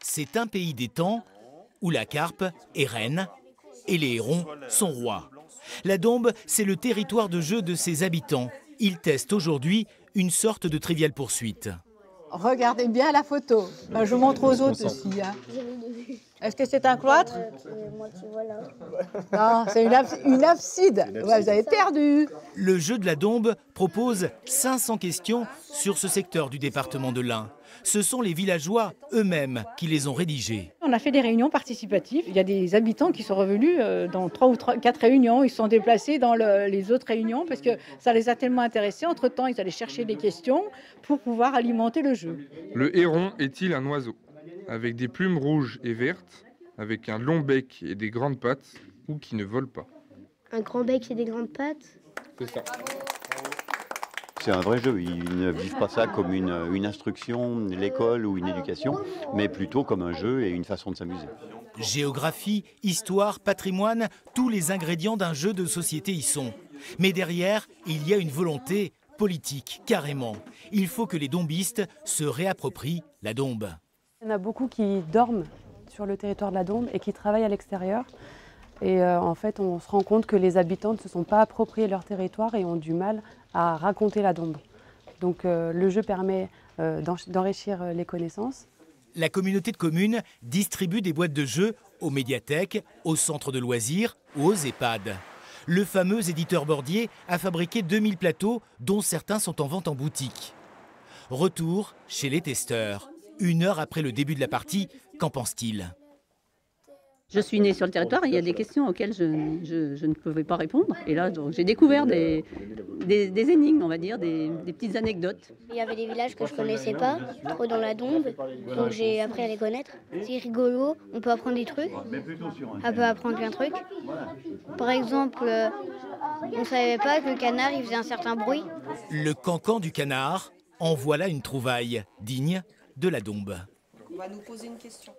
C'est un pays d'étangs où la carpe est reine et les hérons sont rois. La Dombes, c'est le territoire de jeu de ses habitants. Ils testent aujourd'hui une sorte de trivial poursuite. Regardez bien la photo. Je vous montre aux autres aussi. Hein. Est-ce que c'est un cloître? Non, c'est une abside. Ouais, vous avez perdu. Le jeu de la Dombe propose 500 questions sur ce secteur du département de l'Ain. Ce sont les villageois eux-mêmes qui les ont rédigées. On a fait des réunions participatives. Il y a des habitants qui sont revenus dans 3 ou 4 réunions. Ils se sont déplacés dans les autres réunions parce que ça les a tellement intéressés. Entre-temps, ils allaient chercher des questions pour pouvoir alimenter le jeu. Le héron est-il un oiseau? Avec des plumes rouges et vertes, avec un long bec et des grandes pattes, ou qui ne vole pas? Un grand bec et des grandes pattes. C'est ça. C'est un vrai jeu. Ils ne vivent pas ça comme une instruction, l'école ou une éducation, mais plutôt comme un jeu et une façon de s'amuser. Géographie, histoire, patrimoine, tous les ingrédients d'un jeu de société y sont. Mais derrière, il y a une volonté politique, carrément. Il faut que les dombistes se réapproprient la Dombe. Il y en a beaucoup qui dorment sur le territoire de la Dombe et qui travaillent à l'extérieur. Et en fait, on se rend compte que les habitants ne se sont pas appropriés leur territoire et ont du mal à raconter la Dombe. Donc le jeu permet d'enrichir les connaissances. La communauté de communes distribue des boîtes de jeux aux médiathèques, aux centres de loisirs ou aux EHPAD. Le fameux éditeur Bordier a fabriqué 2000 plateaux, dont certains sont en vente en boutique. Retour chez les testeurs. 1 heure après le début de la partie, qu'en pense-t-il? Je suis née sur le territoire et il y a des questions auxquelles je ne pouvais pas répondre. Et là, j'ai découvert des énigmes, on va dire, des petites anecdotes. Il y avait des villages que je connaissais pas, trop dans la Dombe, donc j'ai appris à les connaître. C'est rigolo, on peut apprendre des trucs, on peut apprendre plein de trucs. Par exemple, on ne savait pas que le canard il faisait un certain bruit. Le cancan du canard, en voilà une trouvaille digne de la Dombe. On va nous poser une question.